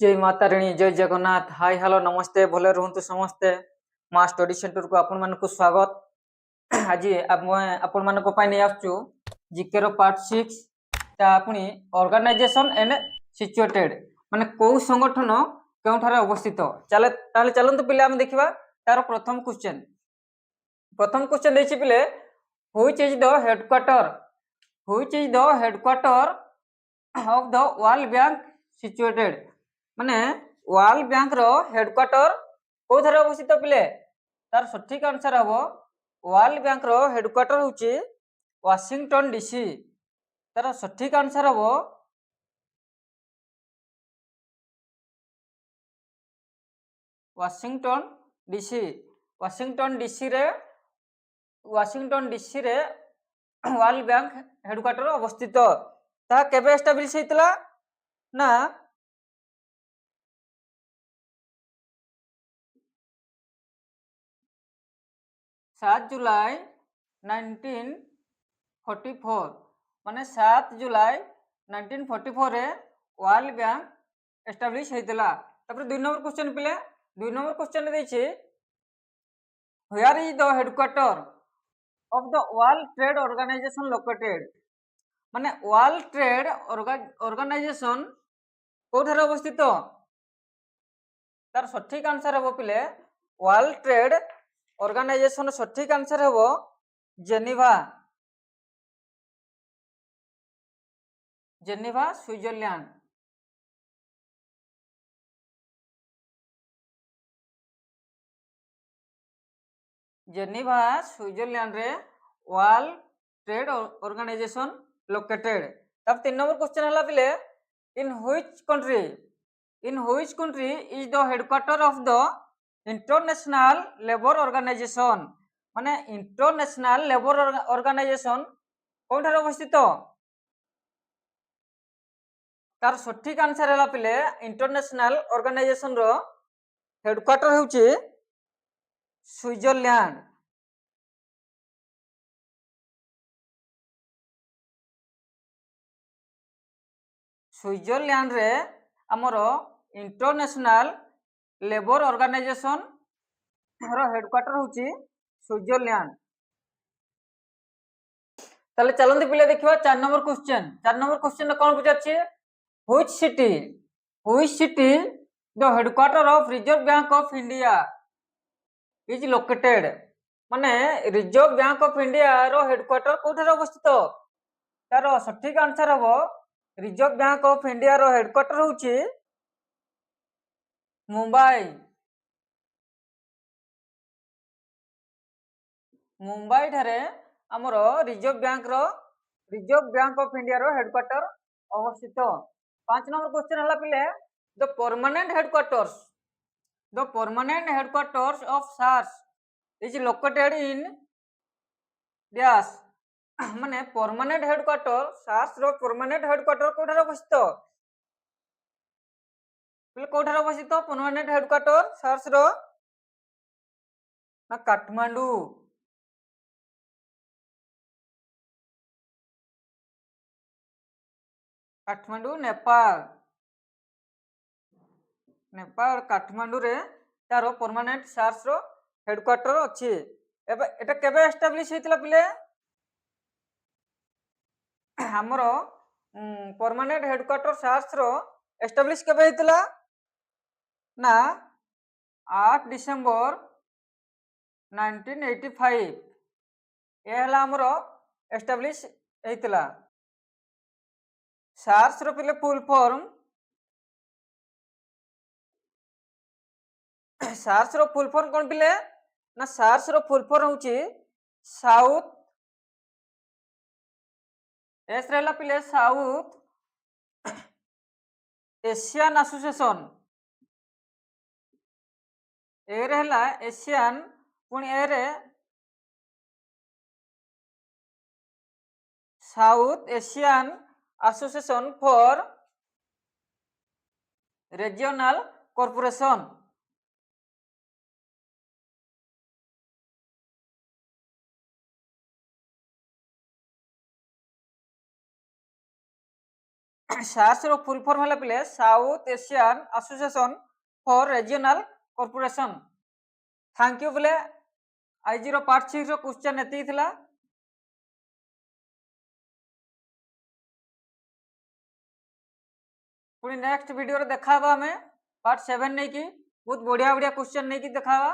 जय माता राणी जय जगन्नाथ हाय हेलो नमस्ते भले रुहतु समस्ते माँ स्टडी सेंटर को आपण मानक स्वागत। आज आपण मानक नहीं आसचु जीके रो पार्ट 6 पुणी ऑर्गेनाइजेशन एंड सिचुएटेड माने को संगठन केउठारे अवस्थित चले चलंतु पिले हम देखिबा तार प्रथम क्वेश्चन देछि पिले which is the headquarter of the world bank situated माने वर्ल्ड बैंक रो हेडक्वार्टर को थारे अवस्थित पिले तार सठिक आंसर हबो वर्ल्ड बैंक रो हेडक्वार्टर होची वाशिंगटन डीसी। तार सठिक आंसर हबो वाशिंगटन डीसी। वाशिंगटन डीसी रे वर्ल्ड बैंक हेडक्वार्टर अवस्थित। ता केबे एस्टाब्लिश हेतला ना 7 जुलाई 1944 माने 7 जुलाई 1944 रे वर्ल्ड बैंक एस्टाब्लिश हेतला। तापर 2 नंबर क्वेश्चन पिले 2 नंबर क्वेश्चन देछि where is the headquarter of the world trade organization located माने वर्ल्ड ट्रेड ऑर्गेनाइजेशन कोठारे अवस्थित। तार सठिक आंसर हबो पिले वर्ल्ड ट्रेड ऑर्गेनाइजेशन सठिक आंसर हबो जेनेवा स्विट्जरलैंड। जेनेवा स्विट्जरलैंड रे वर्ल्ड ट्रेड ऑर्गेनाइजेशन लोकेटेड। तब 3 नंबर क्वेश्चन हला पिले in which country is the headquarter of the international labour organization माने इंटरनेशनल लेबर ऑर्गेनाइजेशन कोठारे अवस्थित। तार सठिक आंसर हला पिले इंटरनेशनल ऑर्गेनाइजेशन रो हेडक्वार्टर होची स्विट्जरलैंड। स्विट्जरलैंड रे हमर इंटरनेशनल लेबर ऑर्गेनाइजेशन रो हेडक्वार्टर होची स्विट्जरलैंड। ताले चलंती पिले देखिबा 4 नंबर क्वेश्चन कोन बुझाछि which city the headquarter of Reserve Bank of India is located माने रिजर्व बैंक ऑफ इंडिया रो हेडक्वार्टर कोठारे अवस्थित। तार सठिक आंसर हबो रिजर्व बैंक ऑफ इंडिया रो हेडक्वार्टर होची मुंबई ठारे हमर रिजर्व बैंक ऑफ इंडिया रो हेडक्वार्टर अवस्थित। 5 नंबर क्वेश्चन हला पिले the permanent headquarters of SAARC is located in dash माने परमानेंट हेडक्वार्टर सार्स रो परमानेंट हेडक्वार्टर कोठारे अवस्थित पिले कोठारे अवस्थित परमानेंट हेडक्वार्टर सार्स रो ना काठमांडू। नेपाल काठमांडू रे तार परमानेंट सार्स रो हेडक्वार्टर अछि। एबे एटा केबे एस्टाब्लिश हेतिला पिले हमर परमानेंट हेडक्वार्टर सार्स रो एस्टाब्लिश केबे हेतिला ना 8 डिसेंबर 1985 ए हला हमर एस्टाब्लिश हेतिला। सार्स रो पिले फुल फॉर्म कोन पिले ना सार्स रो फुल फॉर्म होची साउथ एस रहला पिले साउथ एशियन एसोसिएशन ए रहला एशियन पुणी ए रे south Asian association for regional corporation. SARS ର ଫୁଲ୍ ଫର୍ମ ହେଲା ପିଲେ south Asian association for regional corporation. Thank you पिले आज पार्ट 6 रो क्वेश्चन एति थिला। पुणी नेक्स्ट वीडियो रे देखाबा हमें पार्ट 7 नहीं की बहुत बढ़िया बढ़िया क्वेश्चन नहीं की देखाबा।